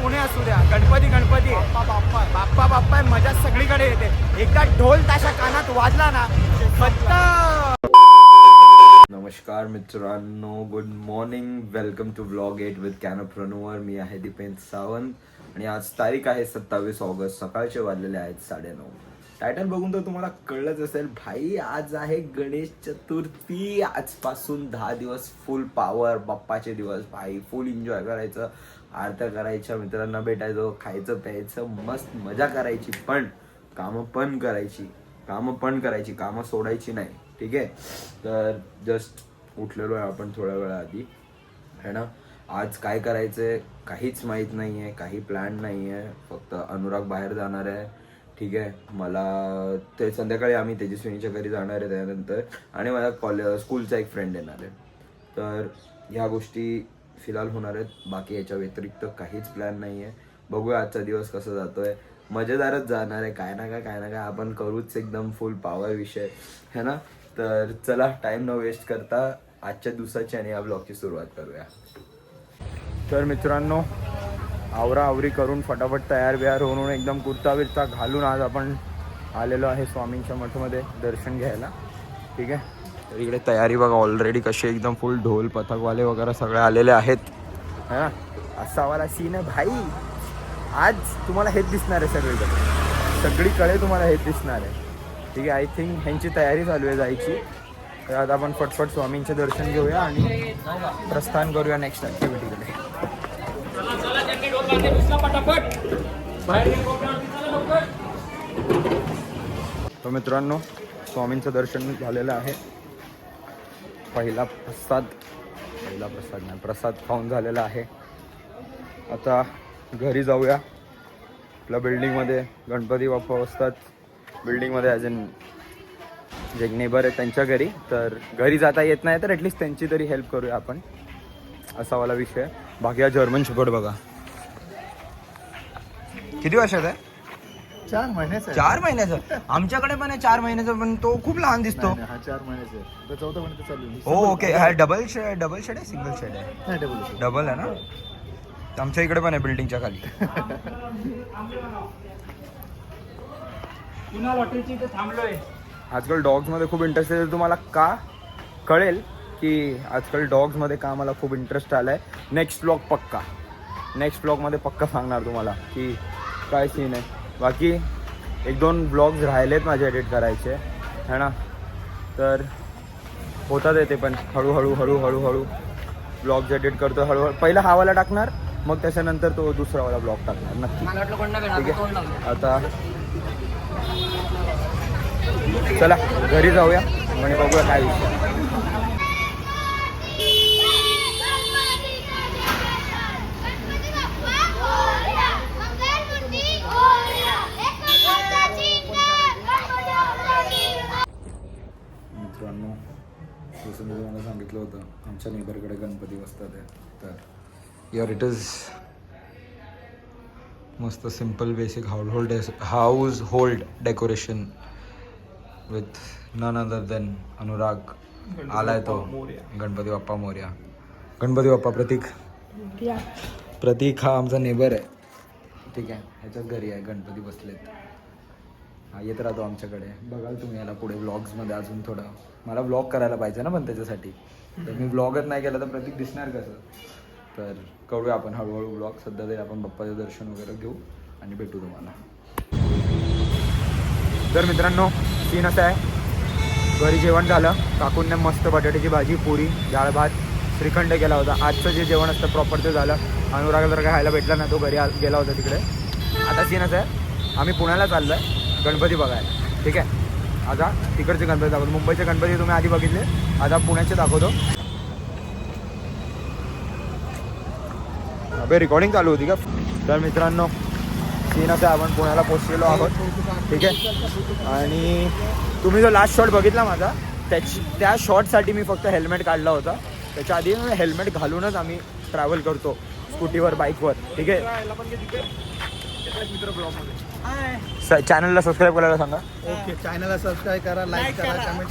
पुणे असू द्या, गणपती गणपती बाप्पा बाप्पा मजा सगळीकडे येते. एकदा ढोल ताशा कानात वाजला ना फक्त. नमस्कार मित्रांनो, good morning, welcome to vlog 8 with कॅनोप्रेन्युअर. मी आहे दीपेंद्र सावंत आणि आज तारीख आहे 27 ऑगस्ट. सकाळचे वाजलेले आहेत 9:30. टायटल बघून तर तुम्हाला कळलंच असेल भाई, आज आहे गणेश चतुर्थी. आजपासून 10 दिवस फुल पॉवर, बाप्पाचे दिवस भाई. फुल एन्जॉय करायचं, आरत्या करायच्या, मित्रांना भेटायचं, खायचं प्यायचं, मस्त मजा करायची. पण कामं पण करायची, कामं सोडायची नाही. ठीक आहे. तर जस्ट उठलेलो आहे आपण थोड्या वेळा आधी, है ना. आज काय करायचंय काहीच माहीत नाही आहे, काही प्लॅन नाही आहे. फक्त अनुराग बाहेर जाणार आहे. ठीक आहे. मला ते संध्याकाळी आम्ही तेजस्विनीच्या घरी जाणार आहे त्यानंतर, आणि माझ्या स्कूलचा एक फ्रेंड येणार आहे. तर ह्या गोष्टी फिलहाल होणार आहेत. बाकी याच्या व्यतिरिक्त काहीच प्लॅन नाही आहे. बघूया आजचा दिवस कसा जातोय. मजेदारच जाणार आहे. काय ना काय आपण करूच, एकदम फुल पॉवर विषय, है ना. तर चला टाइम न वेस्ट करता आजच्या दिवसाची आणि या ब्लॉगची सुरुवात करूया. तर मित्रांनो, आवराआवरी करून फटाफट तयार होऊन एकदम कुर्ता बिर्ता घालून आज आपण आलेलो आहे स्वामींच्या मठमध्ये दर्शन घ्यायला. ठीक आहे. तर इकडे तयारी बघा ऑलरेडी कशी, एकदम फुल ढोल पथकवाले वगैरे सगळे आलेले आहेत, है ना. असा वाला सीन आहे भाई. आज तुम्हाला हेच दिसणार आहे सगळीकडे तुम्हाला हेच दिसणार आहे. ठीक आहे. आय थिंक ह्यांची तयारी चालू आहे जायची. तर आता आपण फटफट स्वामींचे दर्शन घेऊया आणि प्रस्थान करूया नेक्स्ट ॲक्टिव्हिटीकडे. तर मित्रांनो, स्वामींचं दर्शन झालेलं आहे. पहिला प्रसाद खाऊन झालेला आहे. आता घरी जाऊया. आपल्या बिल्डिंगमध्ये गणपती बाप्पा बसतात. बिल्डिंगमध्ये ॲज इन जे नेबर आहे त्यांच्या घरी. तर घरी जाता येत नाही तर ॲटलिस्ट त्यांची तरी हेल्प करूया आपण, असा वाला विषय. बाकी हा जर्मन शेपर्ड बघा. किती वर्षाचा आहे? 4 महिन्याचा. 4 महिन्याचा. आमच्याकडे पण आहे 4 महिन्याचा, पण तो खूप लहान दिसतो. हा 4 महिन्याचा आहे. तो 4था महिन्यात चालू आहे. हो ओके. हा डबल शेड आहे, सिंगल शेड आहे? नाही, डबल आहे ना. आमच्या इकडे पण आहे बिल्डिंगच्या खाली. पुन्हा लॉटरीची इथे थांबलोय. आजकाल डॉग्समध्ये खूप इंटरेस्ट आहे. तुम्हाला का कळेल की आजकाल डॉग्समध्ये का मला खूप इंटरेस्ट आला आहे. नेक्स्ट ब्लॉगमध्ये पक्का सांगणार तुम्हाला की काय सीन आहे. बाकी 1-2 ब्लॉग्स राहिलेत माझे एडिट करायचे, है ना. तर होतात येते, पण हळूहळू ब्लॉग्स एडिट करतो. हळूहळू पहिला हा वाला टाकणार, मग त्याच्यानंतर तो दुसरावाला ब्लॉग टाकणार नक्की. ठीक आहे. आता चला घरी जाऊया आणि बघूया काय विषय. मित्रांनो, जसं मी तुम्हाला सांगितलं होतं, आमच्या नेबरकडे गणपती बसतात आहे. तर यार इट इज मस्त simple basic household decoration with none other than Anurag. आलाय तो गणपती बाप्पा मोरया. गणपती बाप्पा प्रतीक हा आमचा नेबर आहे. ठीक आहे. ह्याच्याच घरी आहे गणपती बसलेत. हा येत राहतो आमच्याकडे. बघाल तुम्ही याला पुढे व्लॉग्समध्ये अजून थोडं. मला व्लॉग करायला पाहिजे ना, पण त्याच्यासाठी तर मी व्लॉगच नाही केला तर प्रतीक दिसणार कसं. तर करूया आपण हळूहळू ब्लॉग. सध्या तरी आपण बाप्पाचं दर्शन वगैरे घेऊ आणि भेटू तुम्हाला. तर मित्रांनो, सीन असं आहे, घरी जेवण झालं. काकूंनी मस्त बटाट्याची भाजी, पुरी, डाळ भात, श्रीखंड केला होता. आजचं जे जेवण असतं प्रॉपर ते झालं. अनुरागला जर काय खायला भेटला ना, तो घरी गेला होता तिकडे. आता सीन असं आहे, आम्ही पुण्याला चाललो आहे गणपती बघायला. ठीक आहे. आता तिकडचे गणपती दाखवतो. मुंबईचे गणपती तुम्ही आधी बघितले, आता पुण्याचे दाखवतो. अबे रेकॉर्डिंग चालू होती का? तर मित्रांनो, सीन असं आपण पुण्याला पोहोचलेलो आहोत. ठीक आहे. आणि तुम्ही जो लास्ट शॉट बघितला माझा, त्या शॉटसाठी मी फक्त हेल्मेट काढला होता. त्याच्या आधी हेल्मेट घालूनच आम्ही ट्रॅव्हल करतो स्कूटीवर, बाईकवर. ठीक आहे. चॅनलला सबस्क्राईब करायला सांगा. ओके, चॅनलला सबस्क्राईब करा, लाईक करा, कमेंट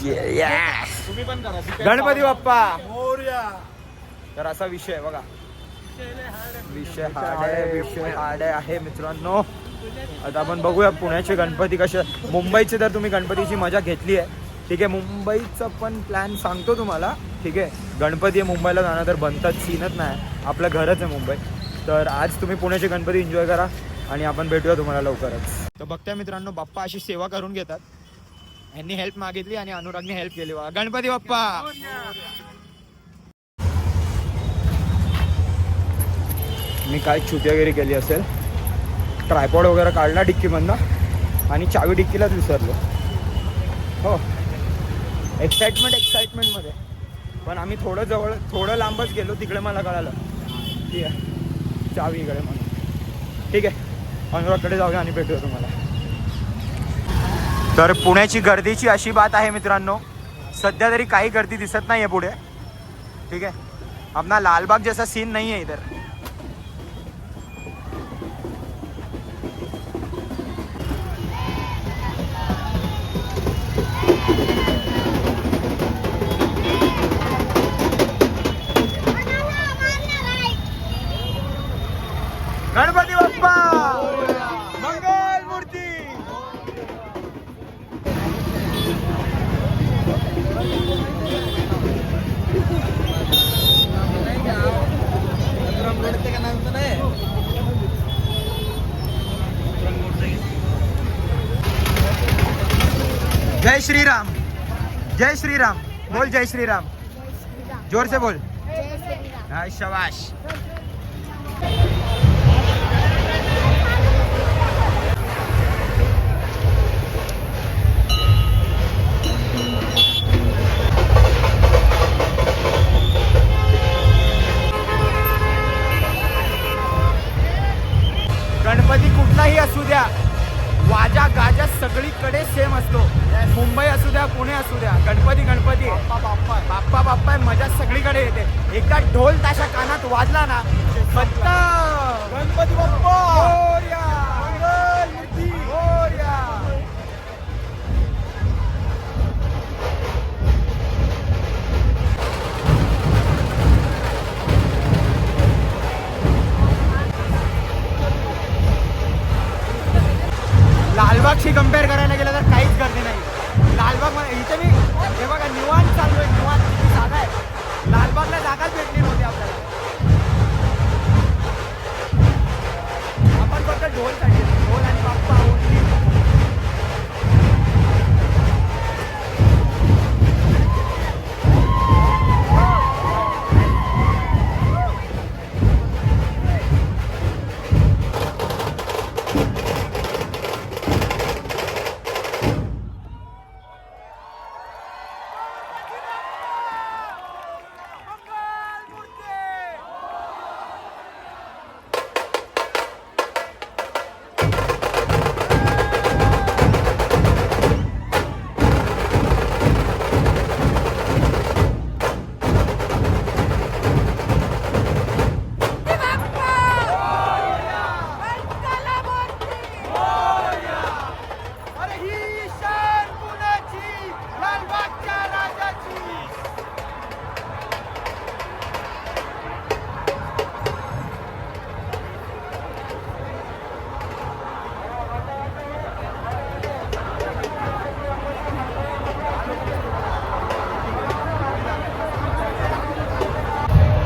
तुम्ही पण करा. गणपती बाप्पा मोरया. तर असा विषय आहे बघा. विषय हार्ड आहे मित्रांनो. आता आपण बघूया पुण्याचे गणपती कसे. मुंबईचे तर तुम्ही गणपतीची मजा घेतली आहे, ठीक आहे. मुंबईचं पण प्लॅन सांगतो तुम्हाला, ठीक आहे. गणपती मुंबईला जाणं तर बनतात, सीनच नाही, आपलं घरच आहे मुंबई. तर आज तुम्ही पुण्याचे गणपती एन्जॉय करा आणि आपण भेटूया तुम्हाला लवकरच. तर बघताय मित्रांनो, बाप्पा अशी सेवा करून घेतात. यांनी हेल्प मागितली आणि अनुरागने हेल्प केली. बघा, गणपती बाप्पा. मी काय चुतियागिरी केली असेल, ट्रायपॉड वगैरे काढला डिक्कीमधनं आणि चावी डिक्कीलाच विसरलो. हो, एक्साइटमेंटमध्ये. पण आम्ही थोडं लांबच गेलो, तिकडे मला कळालं ठीक आहे चावी इकडे म्हणून. ठीक आहे, अनुरागकडे जाऊया आणि भेटूया तुम्हाला. तर पुण्याची गर्दीची अशी बात आहे मित्रांनो, सध्या तरी काही गर्दी दिसत नाही आहे पुढे, ठीक आहे. अपना लालबाग जैसा सीन नहीं है इधर. गणपती बाप्पा मंगल मूर्ती. जय श्री राम, जय श्री राम. बोल जय श्री राम, जोर से बोल. हाँ शाबाश. गणपती कुठलाही असू द्या, वाजा गाजा सगळीकडे सेम असतो. मुंबई असू द्या, पुणे असू द्या, गणपती गणपती बाप्पा बाप्पा मजा सगळीकडे येते. एकदा ढोल ताशा कानात वाजला ना, गणपती बाप्पा मोरया, मंगल मूर्ती मोरया. लालबागशी कम्पेअर करायला गेलं तर काहीच गर्दी नाही. लालबाग मध्ये इथे मी हे बघा निवांत चाललोय, निवांत किती जागा आहे. लालबागला जागाच भेटली नव्हती आपल्याला. आपण फक्त ढोल काढले, ढोल आणि बाप्पा ओढली.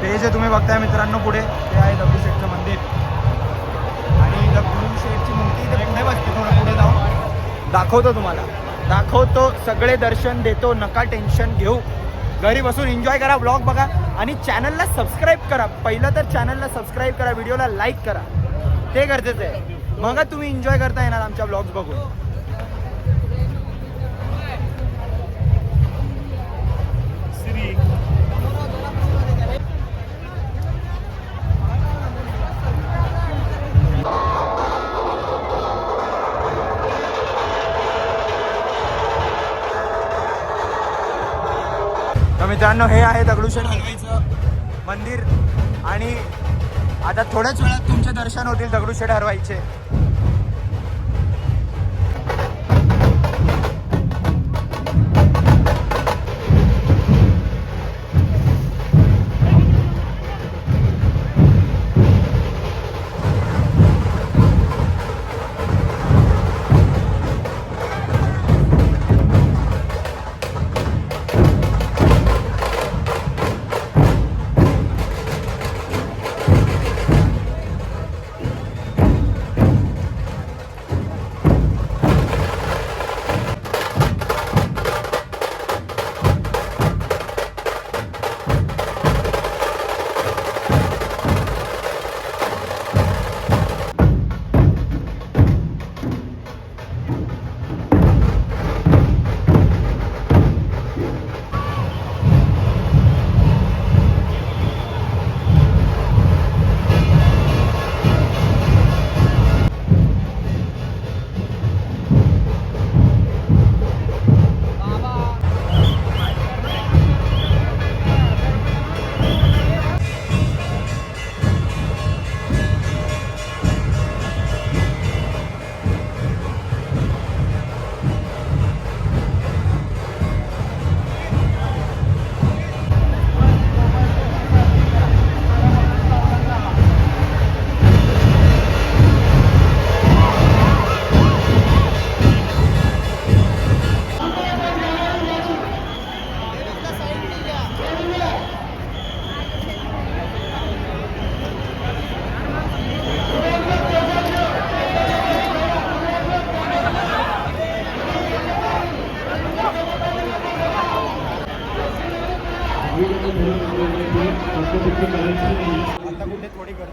हे जे तुम्ही बघताय मित्रांनो पुढे, ते आहे दगडूशेठचं मंदिर. आणि दगडूशेठची मूर्ती इथे पुढे बसते. थोडं पुढे जाऊन दाखवतो तुम्हाला, दाखवतो. सगळे दर्शन देतो, नका टेन्शन घेऊ. घरी बसून एन्जॉय करा, ब्लॉग बघा आणि चॅनलला सबस्क्राईब करा. पहिलं तर चॅनलला सबस्क्राईब करा, व्हिडिओला लाईक करा, ते गरजेचं आहे. मग तुम्ही एन्जॉय करता येणार आमच्या ब्लॉग्स बघून. तर मित्रांनो, हे आहे दगडूशेठ हलवाईचं मंदिर आणि आता थोड्याच वेळात तुमचे दर्शन होतील दगडूशेठ हलवाईचे.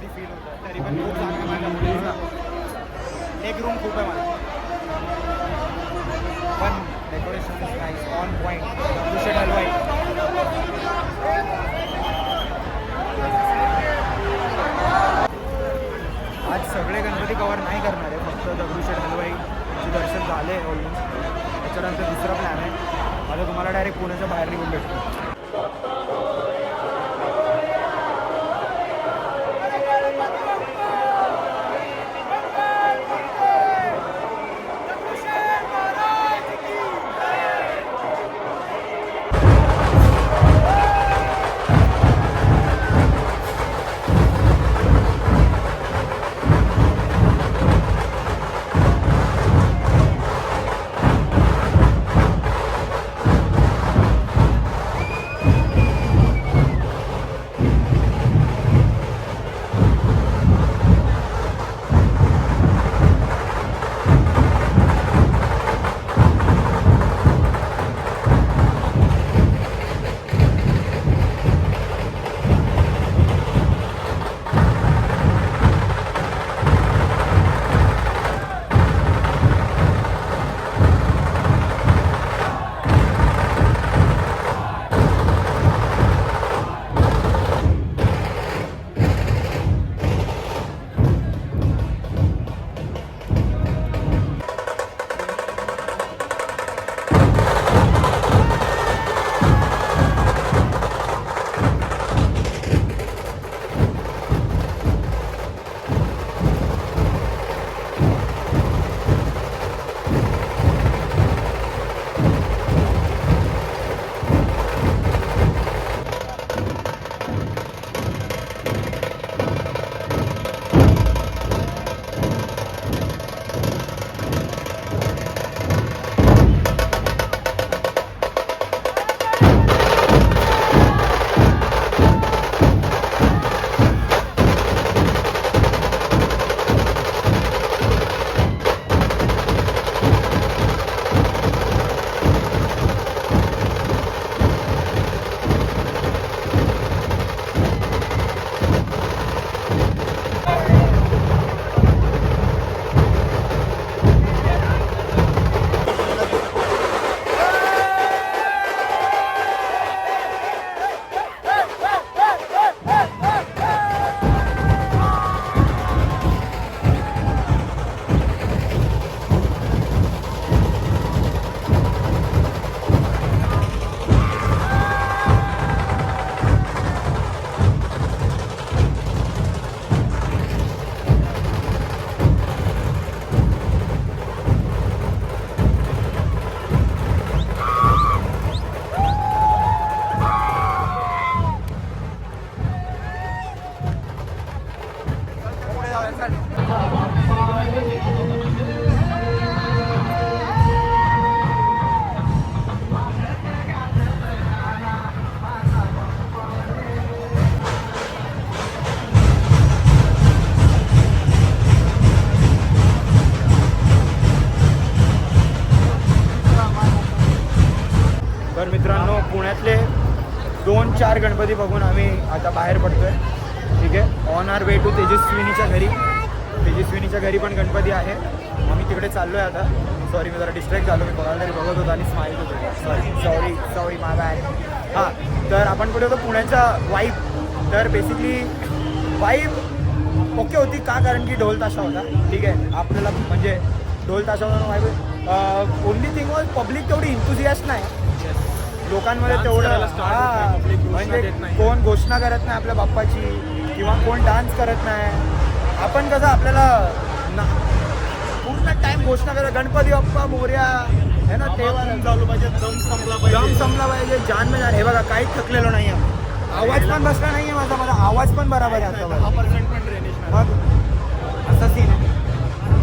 गणपती फील होतं. तरी पण खूप जागा आहे माझ्या मुलीचा. एक रूम खूप आहे मला. पण decoration is nice, on point. Dagdusheth Halwai. आज सगळे गणपती कवर नाही करणार आहे, फक्त दगडूशेठ हलवाईचे दर्शन झाले ऑलमोस्ट. त्याच्यानंतर दुसरा प्लॅन आहे. आता तुम्हाला डायरेक्ट पुण्याच्या बाहेर निघून भेटतो. तर मित्रांनो, पुण्यातले 2-4 गणपती बघून आम्ही आता बाहेर पडतोय. ठीक आहे, ऑन आर वे टू तेजस्विनीच्या घरी. तेजस्विनीच्या घरी पण गणपती आहे. आम्ही तिकडे चाललो आहे आता. सॉरी, मी जरा डिस्ट्रॅक्ट झालो. मी कोणाला तरी बघत होतो आणि स्माईल होतो. सॉरी माय बॅड. हां, तर आपण कुठे होतो, पुण्याचा वाईब. तर बेसिकली वाईब ओके होती का, कारण की ढोल ताशा होता. ठीक आहे, आपल्याला म्हणजे ढोल ताशावर vibe. Only thing was public तेवढी इंथुझियास्ट नाही लोकांमध्ये तेवढं. म्हणजे कोण घोषणा करत नाही आपल्या बाप्पाची, किंवा कोण डान्स करत नाही. आपण कसं आपल्याला पूर्ण टाइम घोषणा करत गणपती बाप्पा मोरया है ना, तेव्हा चालू पाहिजे, दम संपला पाहिजे, जान में जान. हे बघा, काहीच थकलेलो नाही आहे. आवाज पण बसला नाही आहे माझा आवाज पण बरोबर आहे आता. 10% पण ड्रेनेज. मग असं सीन आहे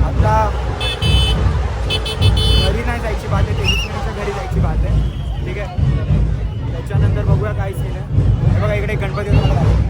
आता. घरी नाही जायची बात आहे, तेजस्विनीच्या घरी जायची बात आहे. ठीक आहे, त्याच्यानंतर बघूया काय सीन आहे. हे बघा, इकडे गणपती तुम्हाला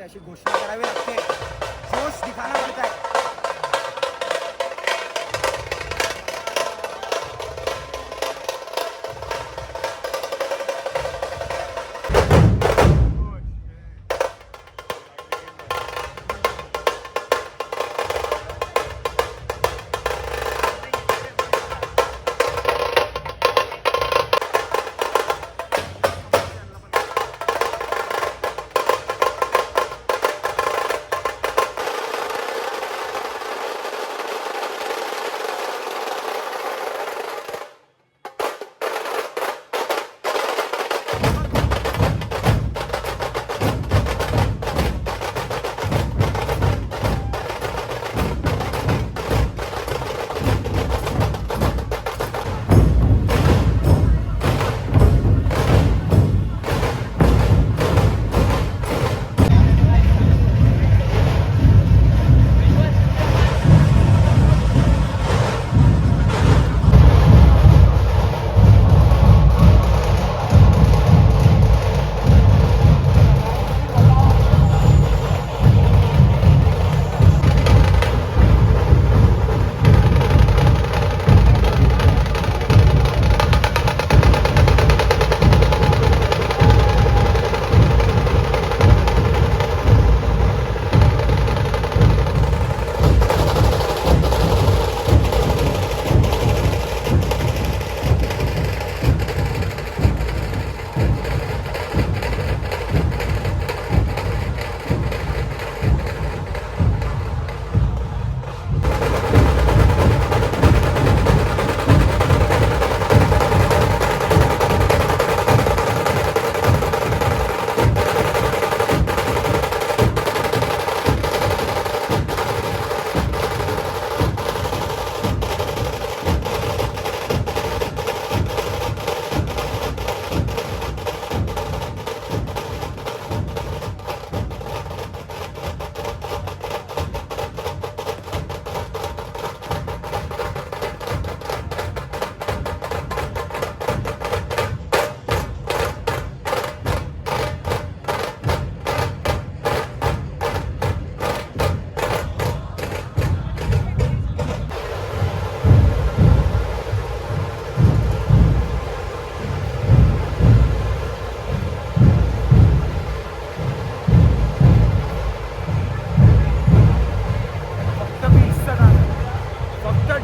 लागते, अशी घोषणा करावी लागते, जोश दिखाना पडता है.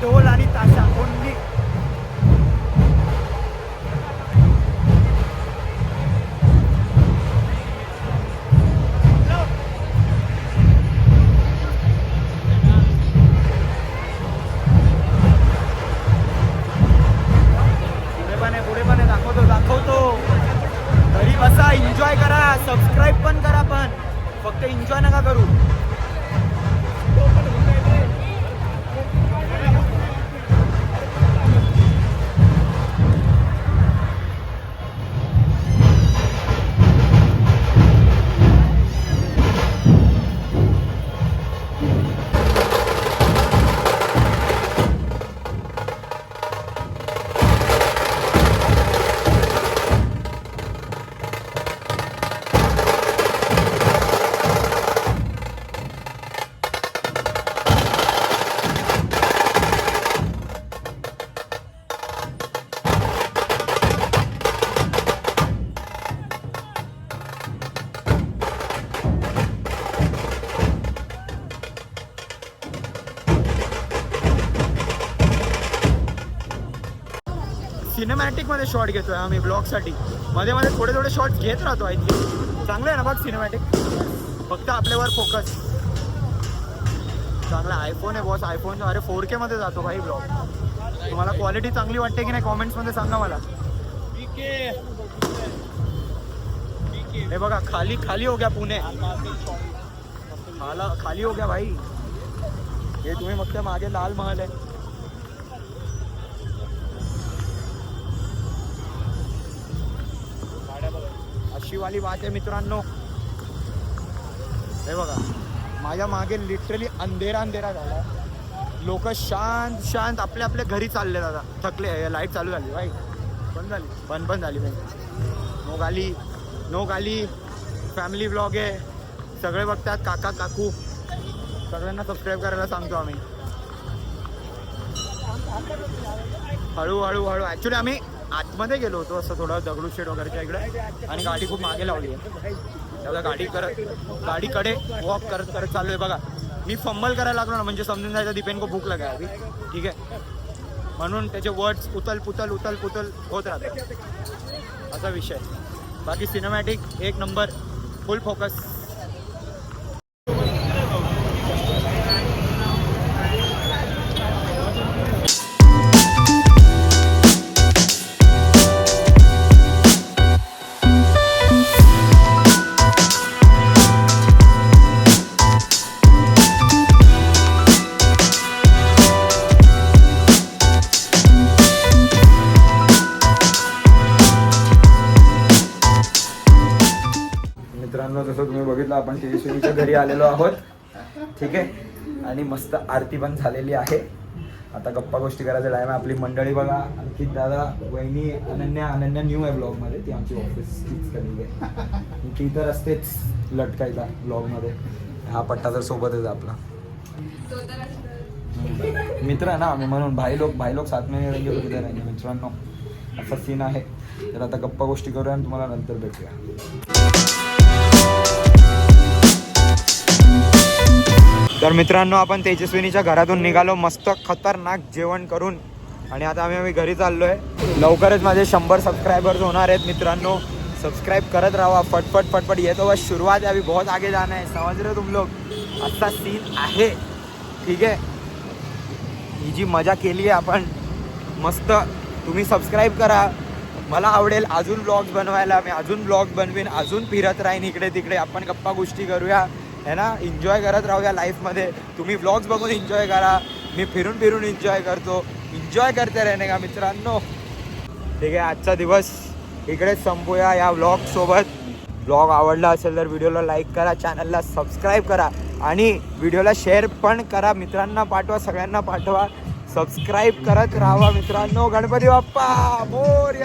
ढोल आणि ताशा ओनली. पुढे पण आहे दाखवतो. घरी बसा, एन्जॉय करा, सबस्क्राईब पण करा, पण फक्त एन्जॉय नका करू. सिनेमॅटिक मध्ये शॉट घेतोय आम्ही ब्लॉगसाठी. मध्ये मध्ये थोडे शॉट्स घेत राहतो. आय थिंक चांगलं आहे ना बघ सिनेमॅटिक. फक्त आपल्यावर फोकस. चांगला आयफोन आहे बॉस. आयफोन अरे 4K मध्ये जातो भाई ब्लॉग. तुम्हाला क्वालिटी चांगली वाटते की नाही कॉमेंट्स मध्ये सांगा मला. हे बघा खाली खाली हो गया पुणे. खाली हो गया भाई. हे तुम्ही फक्त मागे लाल महल आहे. अशी वाली बात आहे मित्रांनो. हे बघा माझ्या मागे लिटरली अंधेरा झाला. लोक शांत आपल्या आपल्या घरी चालले दादा. थकले. लाईट चालू झाली भाई. बंद झाली भाई. नो गाली फॅमिली ब्लॉग आहे. सगळे बघतात, काका काकू सगळ्यांना सबस्क्राईब करायला सांगतो आम्ही. हळूहळू ॲक्च्युली आम्ही आतमध्ये गेलो होतो असं थोडं दगडूशेठ वगैरेच्या इकडे, आणि गाडी खूप मागे लावली आहे. त्याला गाडीकडे वॉक करत करत चालू आहे. बघा मी फंबल करायला लागलो ना म्हणजे समजून जायचं दीपेन को भूक लगा अभी, ठीक आहे. म्हणून त्याचे वर्ड्स उतल पुतल होत राहतात, असा विषय. बाकी सिनेमॅटिक एक नंबर, फुल फोकस. मित्रांनो जसं तुम्ही बघितलं आपण तेजस्विनीच्या घरी आलेलो आहोत, ठीक आहे. आणि मस्त आरती पण झालेली आहे. आता गप्पा गोष्टी करायचा टाइम आहे. आपली मंडळी बघा, अंकित दादा, वहिनी, अनन्या न्यू आहे ब्लॉगमध्ये, ती आमची ऑफिस तीच कधी आहे, ती तर असतेच लटकायला ब्लॉगमध्ये. हा पट्टा तर सोबतच आहे आपला मित्र आहे ना आम्ही, म्हणून भाई लोक साथ में रहेंगे तो किधर रहेंगे. मित्रांनो असा सीन आहे. तर आता गप्पा गोष्टी करूया आणि तुम्हाला नंतर भेटूया. तर मित्रांनो आपण तेजस्विनीच्या घरातून निघालो मस्त खतरनाक जेवण करून, आणि आता आम्ही घरी चाललो आहे. लवकरच माझे 100 सबस्क्रायबर्स होणार आहेत मित्रांनो. सबस्क्राइब करत राहा, फटफट ये तो बस शुरुआत है, अभी बहुत आगे जाना है, समझ रहे हो तुम लोग. असा सीन आहे, ठीक आहे. ही जी मजा केली आहे आपण मस्त. तुम्ही सबस्क्राईब करा, मला आवडेल अजून ब्लॉग्स बनवायला. मी अजून ब्लॉग बनवीन, अजून फिरत राहीन इकडे तिकडे, आपण गप्पा गोष्टी करूया है ना. एन्जॉय करत राहूया लाईफमध्ये. तुम्ही ब्लॉग्स बघून एन्जॉय करा, मी फिरून एन्जॉय करतो. एन्जॉय करते रहने का मित्रांनो, ठीक आहे. आजचा दिवस इकडेच संपूया या ब्लॉगसोबत. ब्लॉग आवडला असेल तर व्हिडिओला लाईक करा, चॅनलला सबस्क्राईब करा, आणि व्हिडिओला शेअर पण करा, मित्रांना पाठवा, सगळ्यांना पाठवा. सबस्क्राईब करत राहा मित्रांनो. गणपती बाप्पा मोरया.